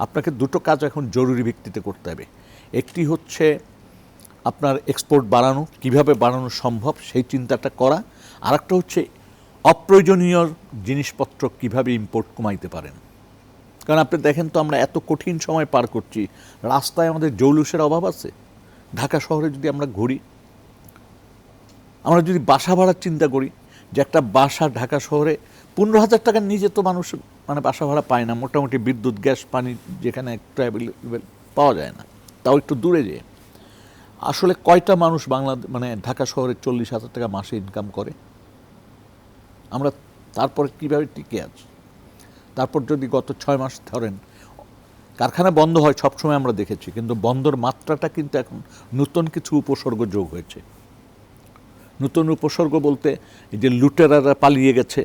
আপনাকে দুটো কাজ এখন জরুরি ভিত্তিতে করতে হবে। একটি হচ্ছে আপনার এক্সপোর্ট বাড়ানো, কিভাবে বাড়ানো সম্ভব সেই চিন্তাটা করা। আর একটা হচ্ছে অপ্রয়োজনীয় জিনিসপত্র কিভাবে ইম্পোর্ট কমাইতে পারেন। কারণ আপনি দেখেন তো আমরা এত কঠিন সময় পার করছি, রাস্তায় আমাদের জৌলুসের অভাব আছে। ঢাকা শহরে যদি আমরা ঘুরি, আমরা যদি বাসা ভাড়ার চিন্তা করি, যে একটা বাসা ঢাকা শহরে 15,000 টাকার নিচে তো মানুষ মানে বাসা ভাড়া পায় না। মোটামুটি বিদ্যুৎ, গ্যাস, পানি যেখানে একটু অ্যাভেলেবেল পাওয়া যায় না, তাও একটু দূরে যেয়ে। আসলে কয়টা মানুষ মানে ঢাকা শহরে 40,000 টাকা মাসে ইনকাম করে? আমরা তারপরে কীভাবে টিকে আছি? তারপর যদি গত 6 মাস ধরেন, কারখানা বন্ধ হয় সবসময় আমরা দেখেছি, কিন্তু বন্ধর মাত্রাটা কিন্তু এখন নতুন কিছু উপসর্গ যোগ হয়েছে। নতুন উপসর্গ বলতে এই যে লুটেরারা পালিয়ে গেছে,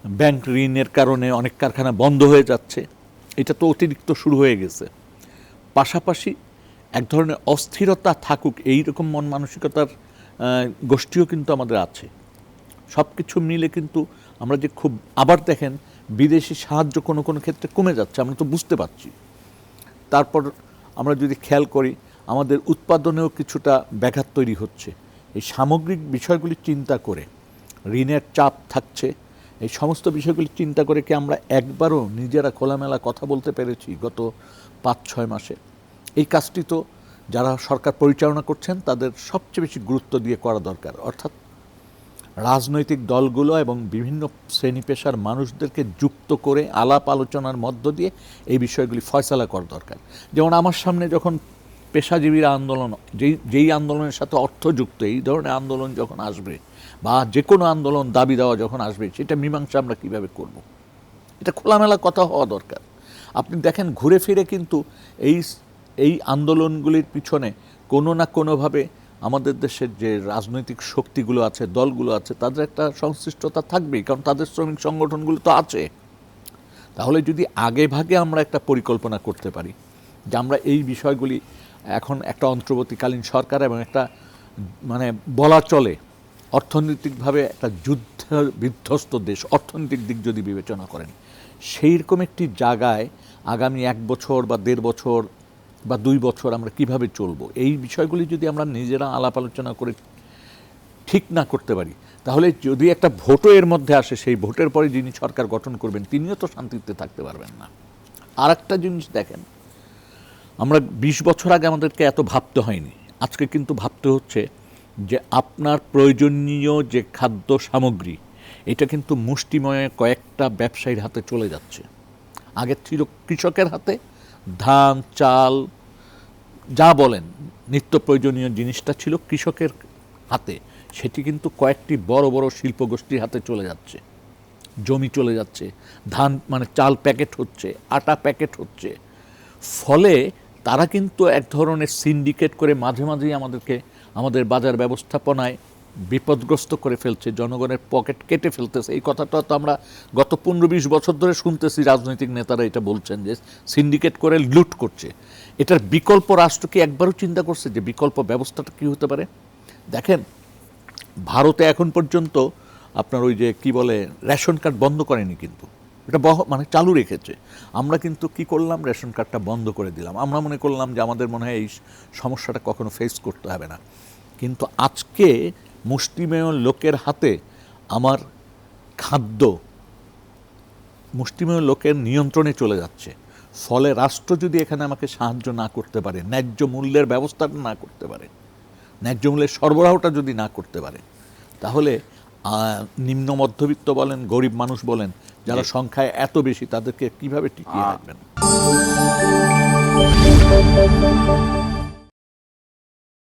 ব্যাংক ঋণের কারণে অনেক কারখানা বন্ধ হয়ে যাচ্ছে, এটা তো অতিরিক্ত শুরু হয়ে গেছে। পাশাপাশি এক ধরনের অস্থিরতা থাকুক এইরকম মন মানসিকতার গোষ্ঠীও কিন্তু আমাদের আছে। সব কিছু মিলে কিন্তু আমরা যে খুব, আবার দেখেন বিদেশি সাহায্য কোনো কোনো ক্ষেত্রে কমে যাচ্ছে, আমরা তো বুঝতে পারছি। তারপর আমরা যদি খেয়াল করি, আমাদের উৎপাদনেও কিছুটা ব্যাঘাত তৈরি হচ্ছে। এই সামগ্রিক বিষয়গুলি চিন্তা করে, ঋণের চাপ থাকছে, এই সমস্ত বিষয়গুলি চিন্তা করে কি আমরা একবারও নিজেরা খোলামেলা কথা বলতে পেরেছি গত 5-6 মাসে? এই কাজটি তো যারা সরকার পরিচালনা করছেন তাদের সবচেয়ে বেশি গুরুত্ব দিয়ে করা দরকার। অর্থাৎ রাজনৈতিক দলগুলো এবং বিভিন্ন শ্রেণী পেশার মানুষদেরকে যুক্ত করে আলাপ আলোচনার মধ্য দিয়ে এই বিষয়গুলি ফয়সালা করা দরকার। যেমন আমার সামনে যখন পেশাজীবীরা আন্দোলন, যেই আন্দোলনের সাথে অর্থযুক্ত, এই ধরনের আন্দোলন যখন আসবে বা যে কোনো আন্দোলন দাবি দেওয়া যখন আসবে, সেটা মীমাংসা আমরা কীভাবে করব? এটা খোলামেলা কথা হওয়া দরকার। আপনি দেখেন ঘুরে ফিরে কিন্তু এই আন্দোলনগুলির পিছনে কোনো না কোনোভাবে আমাদের দেশের যে রাজনৈতিক শক্তিগুলো আছে, দলগুলো আছে, তাদের একটা সংশ্লিষ্টতা থাকবেই, কারণ তাদের শ্রমিক সংগঠনগুলো তো আছে। তাহলে যদি আগে ভাগে আমরা একটা পরিকল্পনা করতে পারি যে আমরা এই বিষয়গুলি, এখন একটা অন্তর্বর্তীকালীন সরকার এবং একটা মানে বলা চলে অর্থনৈতিকভাবে একটা যুদ্ধ বিধ্বস্ত দেশ, অর্থনৈতিক দিক যদি বিবেচনা করেন, সেই রকম একটি জায়গায় আগামী 1 বছর বা 1.5 বছর বা 2 বছর আমরা কিভাবে চলবো, এই বিষয়গুলি যদি আমরা নিজেরা আলাপ আলোচনা করে ঠিক না করতে পারি, তাহলে যদি একটা ভোটও এর মধ্যে আসে, সেই ভোটের পরে যিনি সরকার গঠন করবেন তিনিও তো শান্তিতে থাকতে পারবেন না। আর একটা জিনিস দেখেন, আমরা 20 বছর আগে আমাদেরকে এত ভাবতে হয়নি, আজকে কিন্তু ভাবতে হচ্ছে যে আপনার প্রয়োজনীয় যে খাদ্য সামগ্রী, এটা কিন্তু মুষ্টিময় কয়েকটা ব্যবসায়ীর হাতে চলে যাচ্ছে। আগে ছিল কৃষকের হাতে, ধান, চাল, যা বলেন নিত্য প্রয়োজনীয় জিনিসটা ছিল কৃষকের হাতে, সেটি কিন্তু কয়েকটি বড় বড় শিল্পগোষ্ঠীর হাতে চলে যাচ্ছে। জমি চলে যাচ্ছে, ধান মানে চাল প্যাকেট হচ্ছে, আটা প্যাকেট হচ্ছে। ফলে তারা কিন্তু এক ধরনের সিন্ডিকেট করে মাঝে মাঝেই আমাদের বাজার ব্যবস্থাপনায় বিপদগ্রস্ত করে ফেলছে, জনগণের পকেট কেটে ফেলতেছে। এই কথাটা তো আমরা গত 15-20 বছর ধরে শুনতেছি, রাজনৈতিক নেতারা এটা বলছেন যে সিন্ডিকেট করে লুট করছে। এটার বিকল্প রাষ্ট্র কি একবারও চিন্তা করছে যে বিকল্প ব্যবস্থাটা কী হতে পারে? দেখেন, ভারতে এখন পর্যন্ত আপনার ওই যে কি বলে রেশন কার্ড বন্ধ করেনি, কিন্তু এটা মানে চালু রেখেছে। আমরা কিন্তু কি করলাম, রেশন কার্ডটা বন্ধ করে দিলাম। আমরা মনে করলাম যে আমাদের মনে হয় এই সমস্যাটা কখনো ফেস করতে হবে না। কিন্তু আজকে মুষ্টিমেয় লোকের হাতে আমার খাদ্য মুষ্টিমেয় লোকের নিয়ন্ত্রণে চলে যাচ্ছে। ফলে রাষ্ট্র যদি এখানে আমাকে সাহায্য না করতে পারে, ন্যায্য মূল্যের ব্যবস্থাটা না করতে পারে, ন্যায্য মূল্যের সরবরাহটা যদি না করতে পারে, তাহলে নিম্ন মধ্যবিত্ত বলেন, গরিব মানুষ বলেন, যারা সংখ্যায় এত বেশি, তাদেরকে কিভাবে টিকিয়ে রাখবেন?